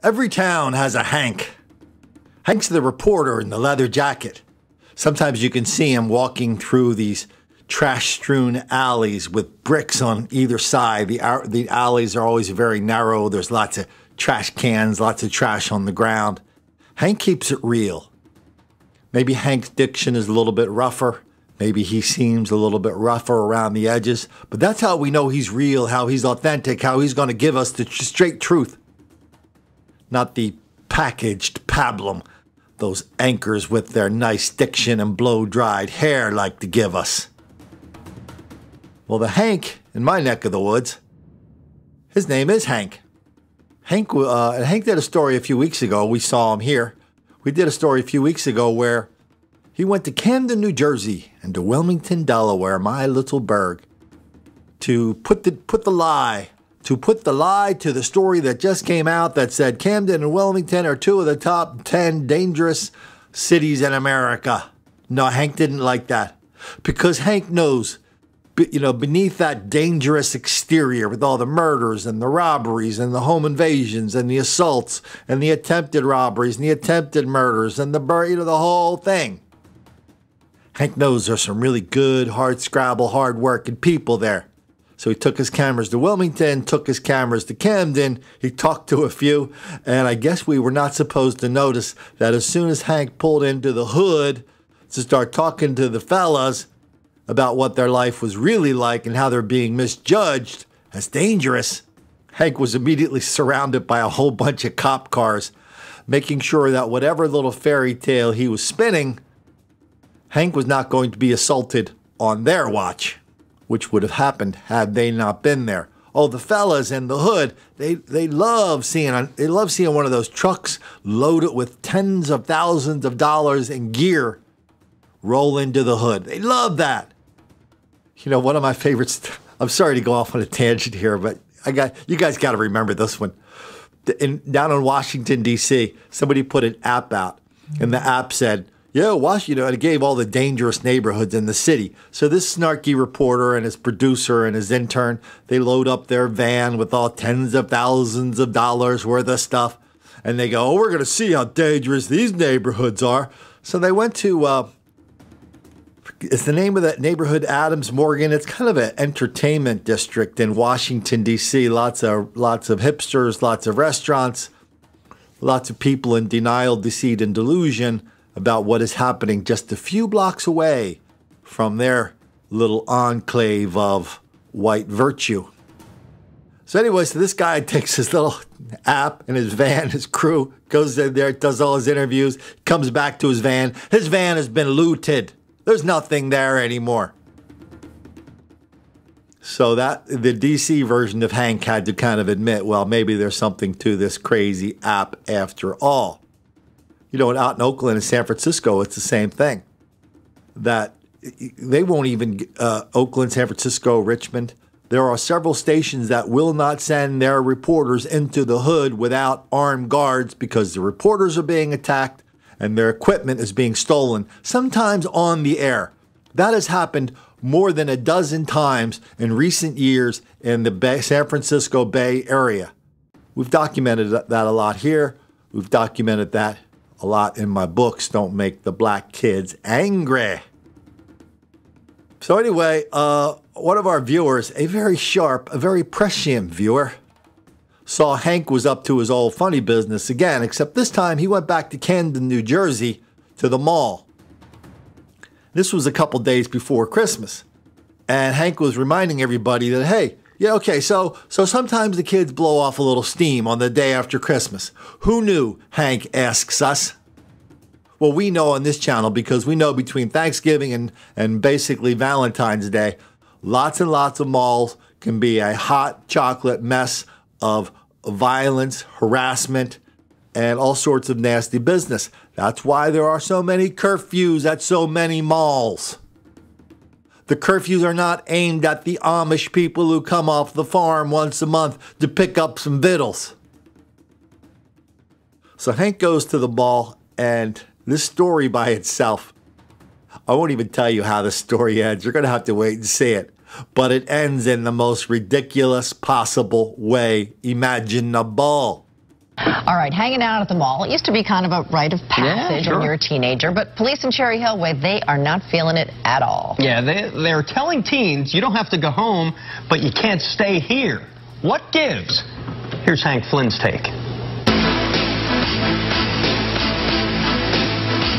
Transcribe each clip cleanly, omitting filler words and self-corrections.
Every town has a Hank. Hank's the reporter in the leather jacket. Sometimes you can see him walking through these trash-strewn alleys with bricks on either side. The alleys are always very narrow. There's lots of trash cans, lots of trash on the ground. Hank keeps it real. Maybe Hank's diction is a little bit rougher. Maybe he seems a little bit rougher around the edges. But that's how we know he's real, how he's authentic, how he's going to give us the straight truth. Not the packaged pablum those anchors with their nice diction and blow-dried hair like to give us. Well, the Hank in my neck of the woods, his name is Hank. Hank did a story a few weeks ago. We saw him here. We did a story a few weeks ago where he went to Camden, New Jersey, and to Wilmington, Delaware, my little burg, to put the lie to the story that just came out that said Camden and Wilmington are two of the top 10 dangerous cities in America. No, Hank didn't like that, because Hank knows, beneath that dangerous exterior with all the murders and the robberies and the home invasions and the assaults and the attempted robberies and the attempted murders and the whole thing. Hank knows there's some really good, hard-scrabble, hard-working people there. So he took his cameras to Wilmington, took his cameras to Camden, he talked to a few, and I guess we were not supposed to notice that as soon as Hank pulled into the hood to start talking to the fellas about what their life was really like and how they're being misjudged as dangerous, Hank was immediately surrounded by a whole bunch of cop cars, making sure that whatever little fairy tale he was spinning, Hank was not going to be assaulted on their watch, which would have happened had they not been there. Oh, the fellas in the hood, they love seeing one of those trucks loaded with tens of thousands of dollars in gear roll into the hood. They love that. One of my favorites, I'm sorry to go off on a tangent here, but you guys got to remember this one. Down in Washington, D.C., somebody put an app out, and the app said, and it gave all the dangerous neighborhoods in the city. So this snarky reporter and his producer and his intern, they load up their van with all tens of thousands of dollars worth of stuff. And they go, we're going to see how dangerous these neighborhoods are. So they went to, it's the name of that neighborhood, Adams Morgan. It's kind of an entertainment district in Washington, D.C. Lots of hipsters, lots of restaurants, lots of people in denial, deceit, and delusion about what is happening just a few blocks away from their little enclave of white virtue. So anyway, this guy takes his little app and his van, his crew, goes in there, does all his interviews, comes back to his van. His van has been looted. There's nothing there anymore. So the DC version of Hank had to kind of admit, well, maybe there's something to this crazy app after all. Out in Oakland and San Francisco, it's the same thing. That they won't even, Oakland, San Francisco, Richmond, there are several stations that will not send their reporters into the hood without armed guards because the reporters are being attacked and their equipment is being stolen, sometimes on the air. That has happened more than a dozen times in recent years in the San Francisco Bay Area. We've documented that a lot here. We've documented that a lot in my books, Don't Make the Black Kids Angry. So anyway, one of our viewers, a very sharp, a very prescient viewer, saw Hank was up to his old funny business again, except this time he went back to Camden, New Jersey, to the mall. This was a couple days before Christmas. And Hank was reminding everybody that, hey, so sometimes the kids blow off a little steam on the day after Christmas. Who knew, Hank asks us. Well, we know on this channel because we know between Thanksgiving and basically Valentine's Day, lots and lots of malls can be a hot chocolate mess of violence, harassment, and all sorts of nasty business. That's why there are so many curfews at so many malls. The curfews are not aimed at the Amish people who come off the farm once a month to pick up some victuals. So Hank goes to the mall, and this story by itself, I won't even tell you how the story ends. You're going to have to wait and see it. But it ends in the most ridiculous possible way imaginable. All right, hanging out at the mall. It used to be kind of a rite of passage when you're a teenager, but police in Cherry Hill Way, they are not feeling it at all. Yeah, they're telling teens you don't have to go home, but you can't stay here. What gives? Here's Hank Flynn's take.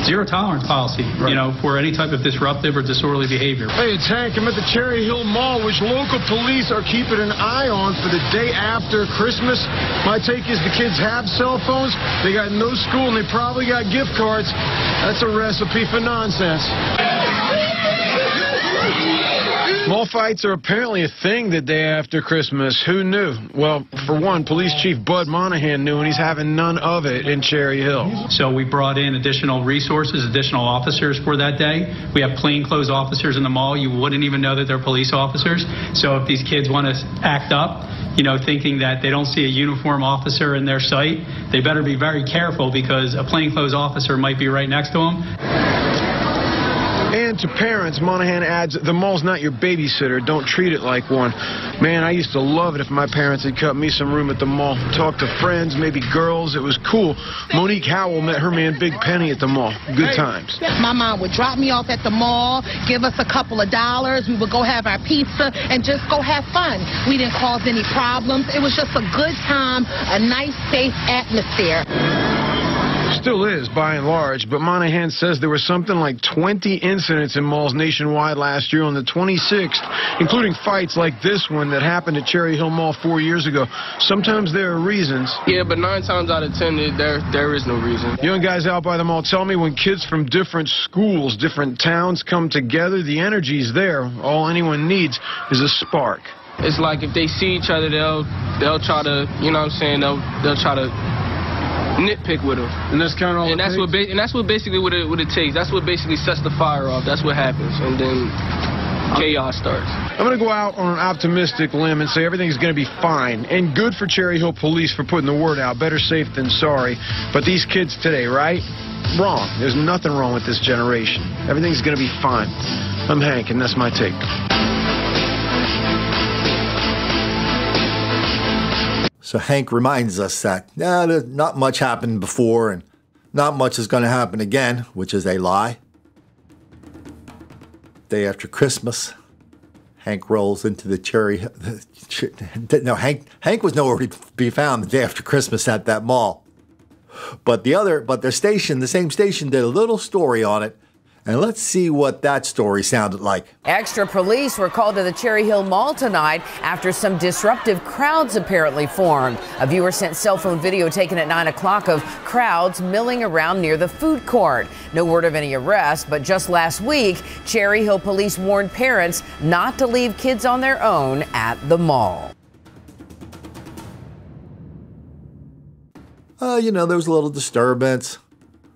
Zero tolerance policy, you know, for any type of disruptive or disorderly behavior. Hey, it's Hank. I'm at the Cherry Hill Mall, which local police are keeping an eye on for the day after Christmas. My take is the kids have cell phones, they got no school, and they probably got gift cards. That's a recipe for nonsense. Mall fights are apparently a thing the day after Christmas. Who knew? Well, for one, Police Chief Bud Monahan knew, and he's having none of it in Cherry Hill. So we brought in additional resources, additional officers for that day. We have plainclothes officers in the mall. You wouldn't even know that they're police officers. So if these kids want to act up, you know, thinking that they don't see a uniform officer in their sight, they better be very careful because a plainclothes officer might be right next to them. And to parents, Monahan adds, the mall's not your babysitter. Don't treat it like one. Man, I used to love it if my parents had cut me some room at the mall. Talk to friends, maybe girls. It was cool. Monique Howell met her man Big Penny at the mall. Good times. My mom would drop me off at the mall, give us a couple of dollars. We would go have our pizza and just go have fun. We didn't cause any problems. It was just a good time, a nice, safe atmosphere. Still is, by and large, but Monahan says there were something like 20 incidents in malls nationwide last year on the 26th, including fights like this one that happened at Cherry Hill Mall 4 years ago. Sometimes there are reasons. Yeah, but 9 times out of 10, there is no reason. Young guys out by the mall tell me when kids from different schools, different towns come together, the energy's there. All anyone needs is a spark. It's like if they see each other, they'll try to, you know what I'm saying, they'll try to nitpick with them. And that's kind of all and that's what basically what it takes. That's what basically sets the fire off. That's what happens, and then chaos starts. I'm going to go out on an optimistic limb and say everything's going to be fine. And good for Cherry Hill Police for putting the word out. Better safe than sorry. But these kids today, right? Wrong. There's nothing wrong with this generation. Everything's going to be fine. I'm Hank, and that's my take. So Hank reminds us that not much happened before and not much is going to happen again, which is a lie. Day after Christmas, Hank rolls into the Cherry. No, Hank was nowhere to be found the day after Christmas at that mall. But their station, the same station, did a little story on it. And let's see what that story sounded like. Extra police were called to the Cherry Hill Mall tonight after some disruptive crowds apparently formed. A viewer sent cell phone video taken at 9 o'clock of crowds milling around near the food court. No word of any arrest, but just last week, Cherry Hill police warned parents not to leave kids on their own at the mall. There was a little disturbance.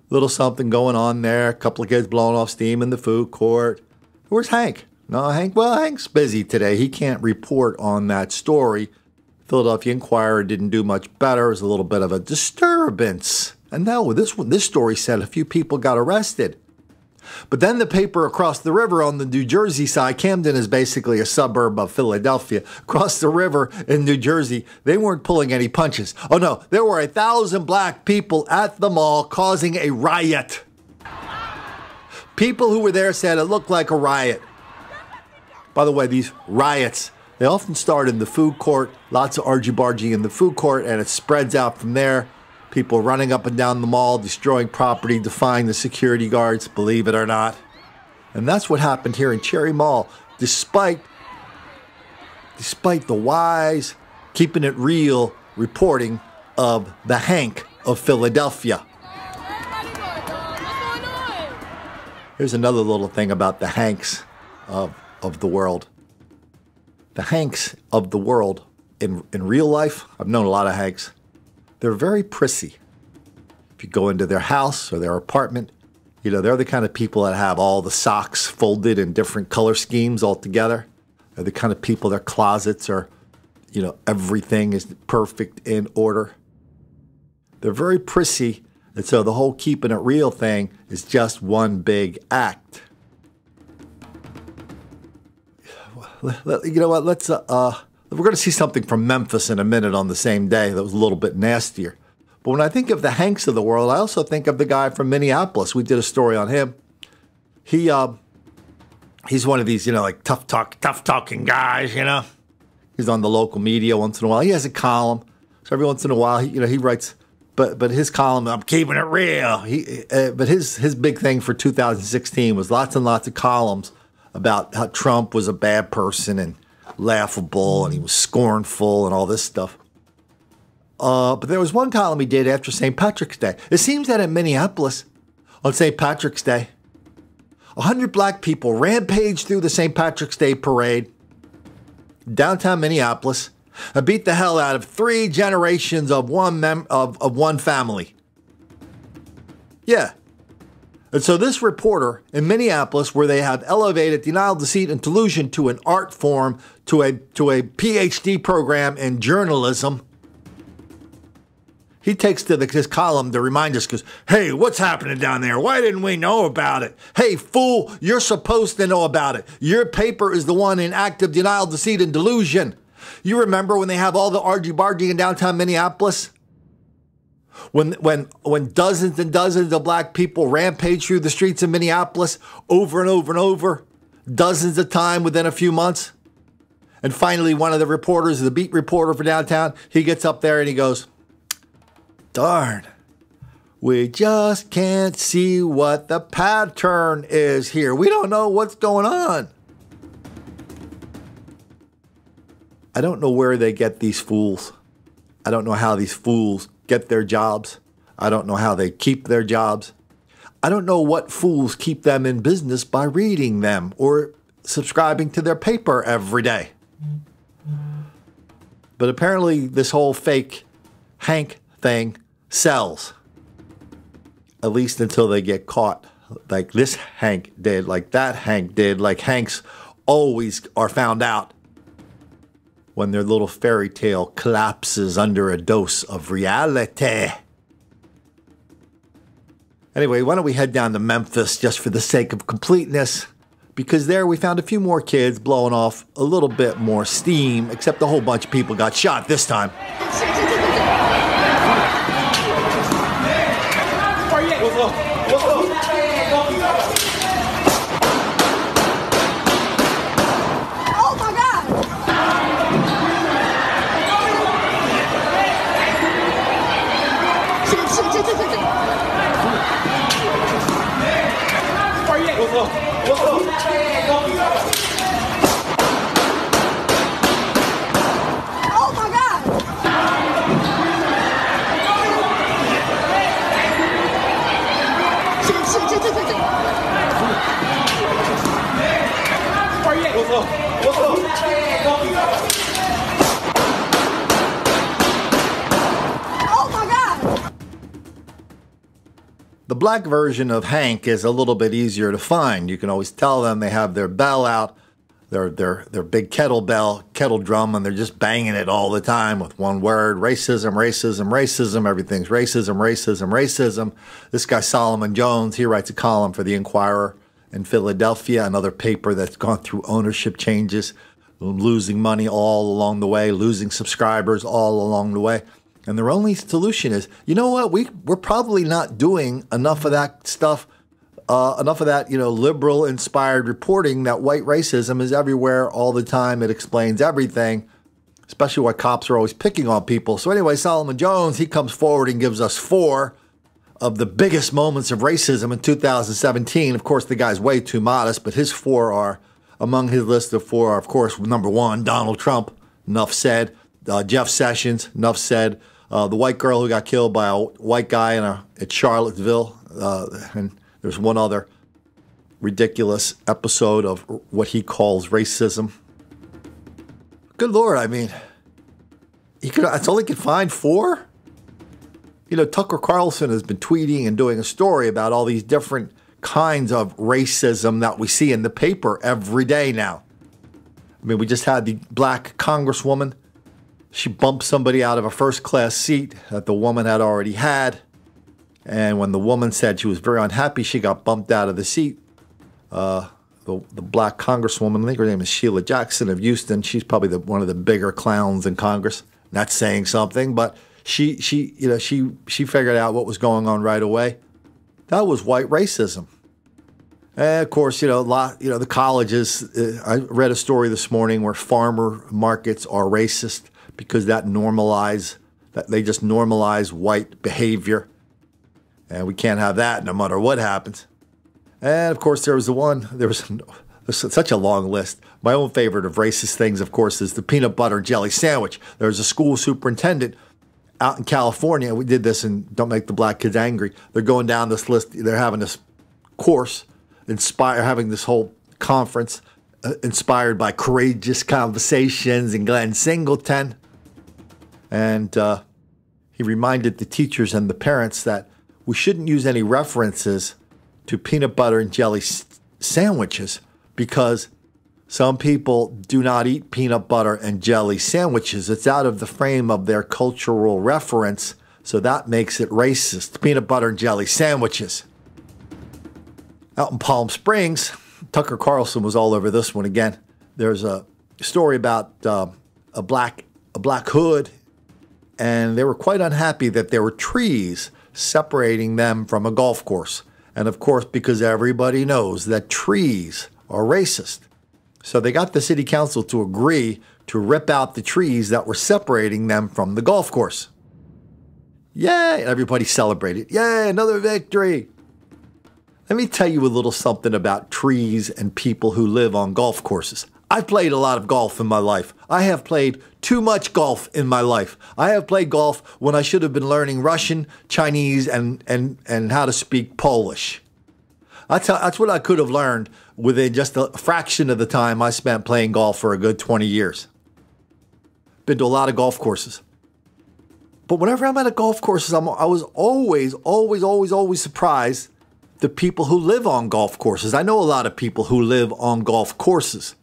Little something going on there. A couple of kids blowing off steam in the food court. Where's Hank? No, Hank's busy today. He can't report on that story. Philadelphia Inquirer didn't do much better. It was a little bit of a disturbance. And no, this story said a few people got arrested. But then the paper across the river on the New Jersey side, Camden is basically a suburb of Philadelphia. Across the river in New Jersey, they weren't pulling any punches. Oh no, there were 1,000 black people at the mall causing a riot. People who were there said it looked like a riot. By the way, these riots, they often start in the food court, lots of argy-bargy in the food court, and it spreads out from there. People running up and down the mall, destroying property, defying the security guards, believe it or not. And that's what happened here in Cherry Mall, despite the wise, keeping it real reporting of the Hank of Philadelphia. Here's another little thing about the Hanks of the world. The Hanks of the world in real life, I've known a lot of Hanks. They're very prissy. If you go into their house or their apartment, they're the kind of people that have all the socks folded in different color schemes all together. They're the kind of people, their closets are, everything is perfect in order. They're very prissy, and so the whole keeping it real thing is just one big act. You know what, we're going to see something from Memphis in a minute on the same day that was a little bit nastier. But when I think of the Hanks of the world, I also think of the guy from Minneapolis. We did a story on him. He's one of these, like tough talking guys, He's on the local media once in a while. He has a column. So every once in a while, he writes, but his column, I'm keeping it real. But his big thing for 2016 was lots and lots of columns about how Trump was a bad person and laughable and he was scornful and all this stuff. But there was one column he did after St. Patrick's Day. It seems that in Minneapolis, on St. Patrick's Day, 100 black people rampaged through the St. Patrick's Day parade, downtown Minneapolis, and beat the hell out of 3 generations of one family. Yeah. And so this reporter in Minneapolis, where they have elevated denial, deceit, and delusion to an art form, to a PhD program in journalism, he takes to his column to remind us, because, hey, what's happening down there? Why didn't we know about it? Hey, fool, you're supposed to know about it. Your paper is the one in active denial, deceit, and delusion. You remember when they have all the argy-bargy in downtown Minneapolis? When dozens and dozens of black people rampage through the streets of Minneapolis over and over and over, dozens of times within a few months? And finally, one of the reporters, the beat reporter for downtown, he gets up there and he goes, darn, we just can't see what the pattern is here. We don't know what's going on. I don't know where they get these fools. I don't know how these fools get their jobs. I don't know how they keep their jobs. I don't know what fools keep them in business by reading them or subscribing to their paper every day. But apparently this whole fake Hank thing sells, at least until they get caught, like this Hank did, like that Hank did, like Hanks always are found out when their little fairy tale collapses under a dose of reality. Anyway, why don't we head down to Memphis just for the sake of completeness, because there we found a few more kids blowing off a little bit more steam, except a whole bunch of people got shot this time. The black version of Hank is a little bit easier to find. You can always tell them. They have their bell out, their big kettle drum, and they're just banging it all the time with one word: racism, racism, racism. Everything's racism, racism, racism. This guy Solomon Jones, he writes a column for the Inquirer in Philadelphia, another paper that's gone through ownership changes, losing money all along the way, losing subscribers all along the way. And their only solution is, you know what, we're probably not doing enough of that stuff, enough of that, liberal-inspired reporting that white racism is everywhere all the time. It explains everything, especially why cops are always picking on people. So anyway, Solomon Jones, he comes forward and gives us 4 of the biggest moments of racism in 2017. Of course, the guy's way too modest, but his 4 are, among his list of 4 are, of course, number 1, Donald Trump, enough said. Jeff Sessions, enough said. The white girl who got killed by a white guy at Charlottesville. And there's one other ridiculous episode of what he calls racism. Good Lord, I mean, that's all he could find 4? Tucker Carlson has been tweeting and doing a story about all these different kinds of racism that we see in the paper every day now. I mean, we just had the black congresswoman. She bumped somebody out of a first-class seat that the woman had already had. And when the woman said she was very unhappy, she got bumped out of the seat. The black congresswoman, I think her name is Sheila Jackson of Houston. She's probably one of the bigger clowns in Congress. Not saying something, but she figured out what was going on right away. That was white racism. And of course, the colleges. I read a story this morning where farmer markets are racist because they just normalize white behavior, and we can't have that no matter what happens. And of course, there was such a long list. My own favorite of racist things, of course, is the peanut butter and jelly sandwich. There's a school superintendent out in California. We did this in Don't Make the Black Kids Angry. They're going down this list. They're having this course, having this whole conference inspired by Courageous Conversations and Glenn Singleton. And he reminded the teachers and the parents that we shouldn't use any references to peanut butter and jelly sandwiches because some people do not eat peanut butter and jelly sandwiches. It's out of the frame of their cultural reference, so that makes it racist. Peanut butter and jelly sandwiches. Out in Palm Springs, Tucker Carlson was all over this one again. There's a story about a black hood, and they were quite unhappy that there were trees separating them from a golf course. And of course, because everybody knows that trees are racist. So they got the city council to agree to rip out the trees that were separating them from the golf course. Yay! Everybody celebrated. Yay, another victory. Let me tell you a little something about trees and people who live on golf courses. I've played a lot of golf in my life. I have played too much golf in my life. I have played golf when I should have been learning Russian, Chinese, and how to speak Polish. That's what I could have learned within just a fraction of the time I spent playing golf for a good 20 years. Been to a lot of golf courses. But whenever I'm at a golf course, I was always surprised the people who live on golf courses. I know a lot of people who live on golf courses.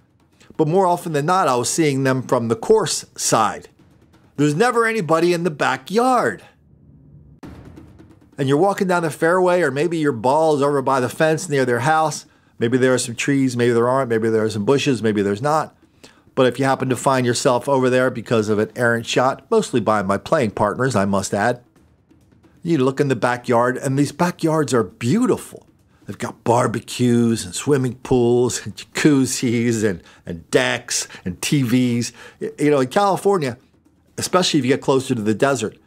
But more often than not, I was seeing them from the course side. There's never anybody in the backyard. And you're walking down the fairway, or maybe your ball is over by the fence near their house. Maybe there are some trees, maybe there aren't, maybe there are some bushes, maybe there's not. But if you happen to find yourself over there because of an errant shot, mostly by my playing partners, I must add, you look in the backyard, and these backyards are beautiful. They've got barbecues and swimming pools and jacuzzis and decks and TVs. In California, especially if you get closer to the desert,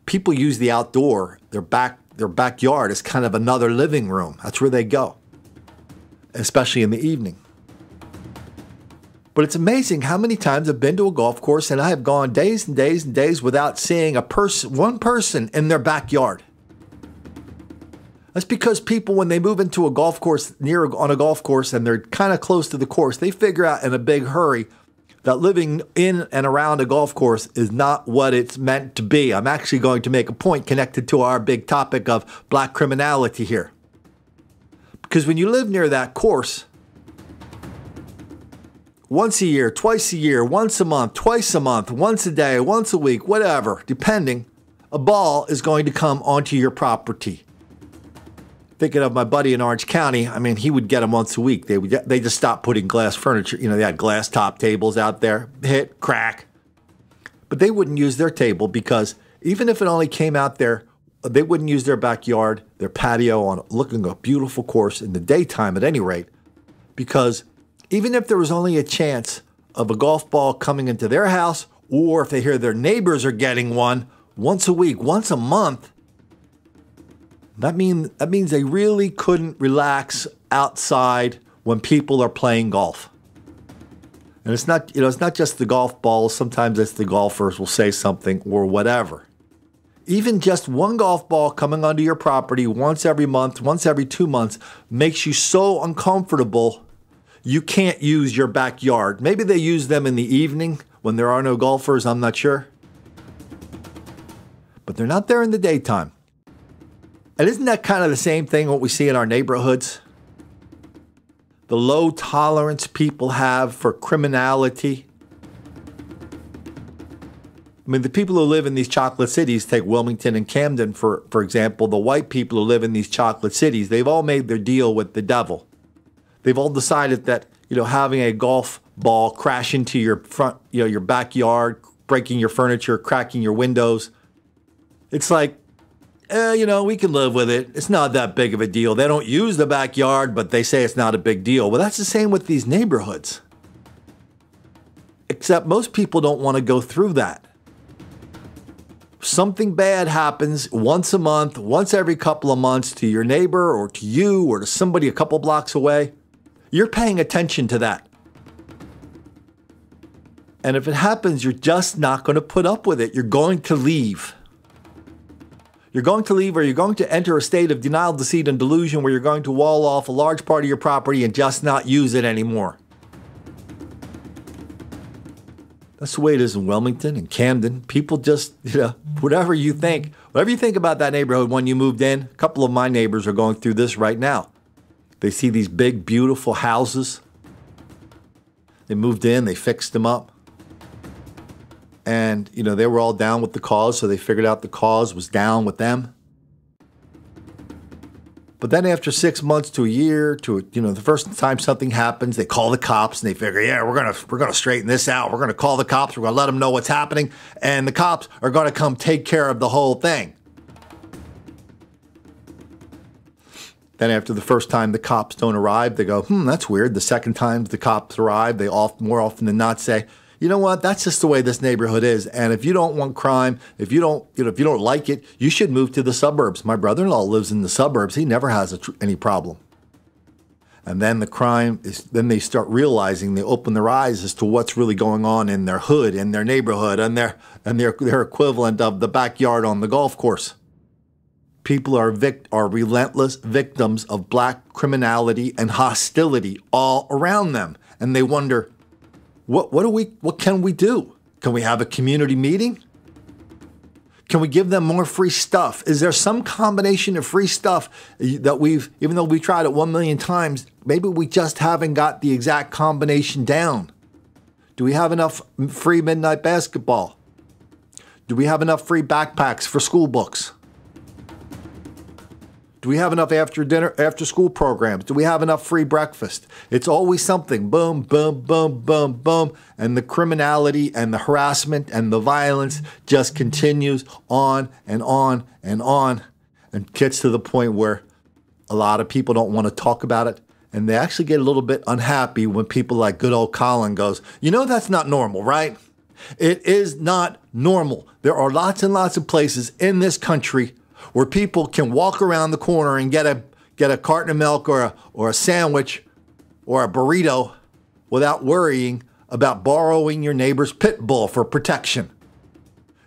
people use the outdoor, their backyard, as kind of another living room. That's where they go, especially in the evening. But it's amazing how many times I've been to a golf course and I have gone days and days and days without seeing one person in their backyard. That's because people, when they move into a golf course, on a golf course, and they're kind of close to the course, they figure out in a big hurry that living in and around a golf course is not what it's meant to be. I'm actually going to make a point connected to our big topic of black criminality here. Because when you live near that course, once a year, twice a year, once a month, twice a month, once a day, once a week, whatever, depending, a ball is going to come onto your property. Thinking of my buddy in Orange County, he would get them once a week. They just stopped putting glass furniture. They had glass top tables out there, hit, crack. But they wouldn't use their table because even if it only came out there, they wouldn't use their backyard, their patio on looking a beautiful course in the daytime at any rate, because even if there was only a chance of a golf ball coming into their house, or if they hear their neighbors are getting one once a week, once a month, that means they really couldn't relax outside when people are playing golf. And it's not just the golf balls. Sometimes it's the golfers will say something or whatever. Even just one golf ball coming onto your property once every month, once every 2 months makes you so uncomfortable you can't use your backyard. Maybe they use them in the evening when there are no golfers, I'm not sure. But they're not there in the daytime. And isn't that kind of the same thing what we see in our neighborhoods? The low tolerance people have for criminality. The people who live in these chocolate cities, take Wilmington and Camden, for example, the white people who live in these chocolate cities, they've all made their deal with the devil. They've all decided that, having a golf ball crash into your front, your backyard, breaking your furniture, cracking your windows, It's like, we can live with it. It's not that big of a deal. They don't use the backyard, but they say it's not a big deal. Well, that's the same with these neighborhoods. Except most people don't want to go through that. Something bad happens once a month, once every couple of months to your neighbor or to you or to somebody a couple blocks away. You're paying attention to that. And if it happens, you're just not going to put up with it. You're going to leave. You're going to leave, or you're going to enter a state of denial, deceit, and delusion where you're going to wall off a large part of your property and just not use it anymore. That's the way it is in Wilmington and Camden. People just, whatever you think about that neighborhood when you moved in, a couple of my neighbors are going through this right now. They see these big, beautiful houses. They moved in, they fixed them up. And, they were all down with the cause, so they figured out the cause was down with them. But then after 6 months to a year, the first time something happens, they call the cops and they figure, we're gonna straighten this out. We're gonna call the cops. We're gonna let them know what's happening, and the cops are gonna come take care of the whole thing. Then after the first time the cops don't arrive, they go, that's weird. The second time the cops arrive, they more often than not say, you know what? That's just the way this neighborhood is. And if you don't want crime, if you don't like it, you should move to the suburbs. My brother-in-law lives in the suburbs. He never has any problem. And then then they start realizing, they open their eyes as to what's really going on in their hood, in their neighborhood, and their equivalent of the backyard on the golf course. People are relentless victims of black criminality and hostility all around them. And they wonder, what can we do? Can we have a community meeting? Can we give them more free stuff? Is there some combination of free stuff that even though we tried it 1 million times, maybe we just haven't got the exact combination down? Do we have enough free midnight basketball? Do we have enough free backpacks for school books? Do we have enough after school programs? Do we have enough free breakfast? It's always something. Boom, boom, boom, boom, boom. And the criminality and the harassment and the violence just continues on and on and on, and gets to the point where a lot of people don't want to talk about it. And they actually get a little bit unhappy when people like good old Colin goes, that's not normal, right? It is not normal. There are lots and lots of places in this country where people can walk around the corner and get a carton of milk or a sandwich or a burrito without worrying about borrowing your neighbor's pit bull for protection.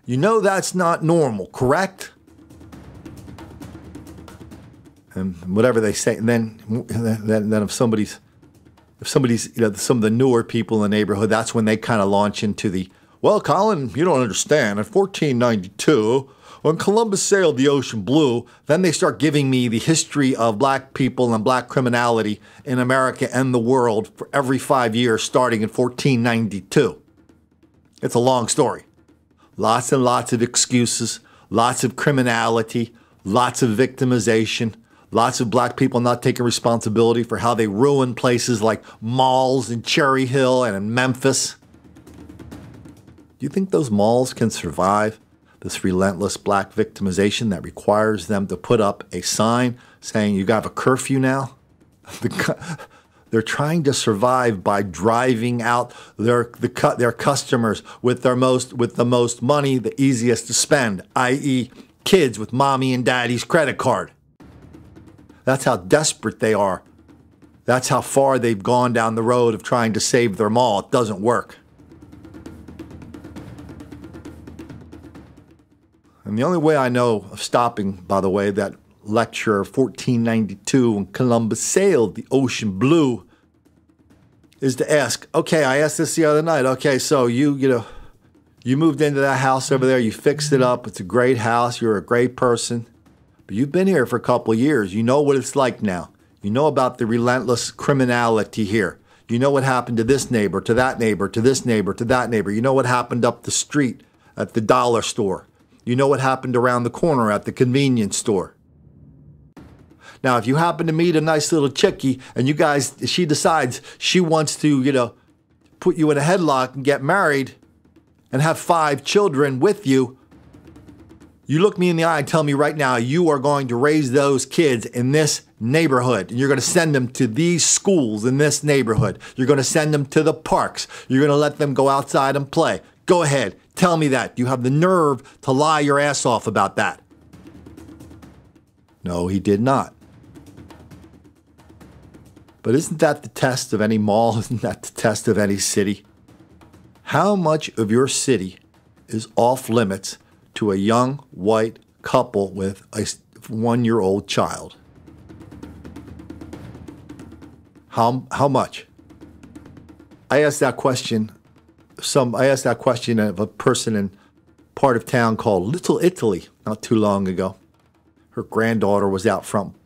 That's not normal, correct? And whatever they say, and then if somebody's some of the newer people in the neighborhood, that's when they kind of launch into well, Colin, you don't understand. In 1492, when Columbus sailed the ocean blue, then they start giving me the history of black people and black criminality in America and the world for every 5 years, starting in 1492. It's a long story. Lots and lots of excuses, lots of criminality, lots of victimization, lots of black people not taking responsibility for how they ruin places like malls in Cherry Hill and in Memphis. Do you think those malls can survive this relentless black victimization that requires them to put up a sign saying you got a curfew now? They're trying to survive by driving out their customers with the most money, the easiest to spend, i.e. kids with mommy and daddy's credit card. That's how desperate they are. That's how far they've gone down the road of trying to save their mall. It doesn't work. And the only way I know of stopping, by the way, that lecture of 1492 when Columbus sailed the ocean blue is to ask, okay, I asked this the other night. Okay, so you moved into that house over there. You fixed it up. It's a great house. You're a great person. But you've been here for a couple of years. You know what it's like now. You know about the relentless criminality here. You know what happened to this neighbor, to that neighbor, to this neighbor, to that neighbor. You know what happened up the street at the dollar store. You know what happened around the corner at the convenience store. Now, if you happen to meet a nice little chickie and she decides she wants to, put you in a headlock and get married and have 5 children with you, You look me in the eye and tell me right now you are going to raise those kids in this neighborhood, and you're going to send them to these schools in this neighborhood. You're going to send them to the parks. You're going to let them go outside and play. Go ahead. Tell me that. You have the nerve to lie your ass off about that. No, he did not. But isn't that the test of any mall? Isn't that the test of any city? How much of your city is off limits to a young white couple with a 1-year-old child? How much? I asked that question of a person in part of town called Little Italy not too long ago. Her granddaughter was out front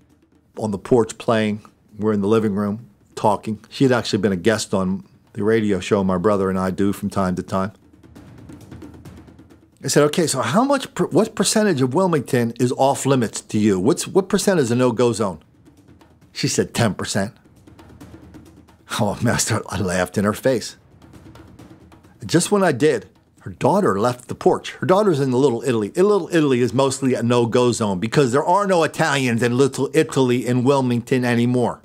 on the porch playing. We're in the living room talking. She had actually been a guest on the radio show my brother and I do from time to time. I said, okay, so what percentage of Wilmington is off limits to you? What percent is a no-go zone? She said 10%. Oh, master, I laughed in her face. And just when I did, her daughter left the porch. Her daughter's in the Little Italy. Little Italy is mostly a no-go zone because there are no Italians in Little Italy in Wilmington anymore.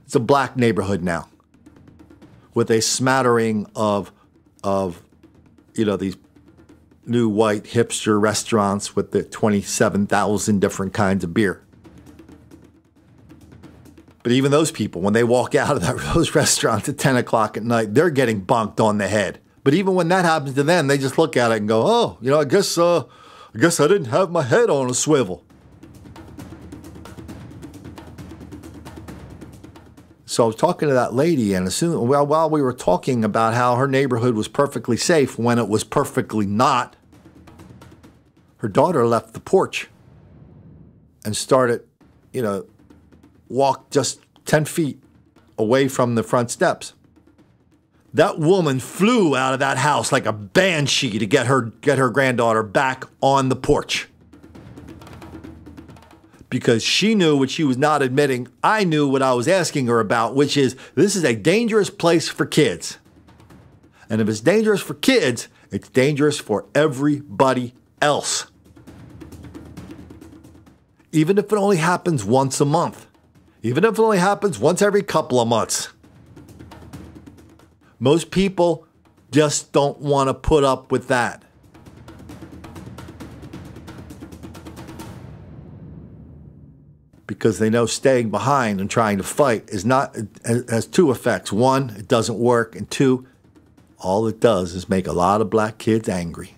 It's a black neighborhood now with a smattering of these new white hipster restaurants with the 27,000 different kinds of beer. But even those people, when they walk out of those restaurants at 10 o'clock at night, they're getting bonked on the head. But even when that happens to them, they just look at it and go, oh, I guess I didn't have my head on a swivel. So I was talking to that lady, and while we were talking about how her neighborhood was perfectly safe when it was perfectly not, her daughter left the porch and started, walked just 10 feet away from the front steps. That woman flew out of that house like a banshee to get her granddaughter back on the porch. Because she knew what she was not admitting. I knew what I was asking her about, which is this is a dangerous place for kids. And if it's dangerous for kids, it's dangerous for everybody else. Even if it only happens once a month. Even if it only happens once every couple of months. Most people just don't want to put up with that. Because they know staying behind and trying to fight has two effects. One, it doesn't work. And two, all it does is make a lot of black kids angry.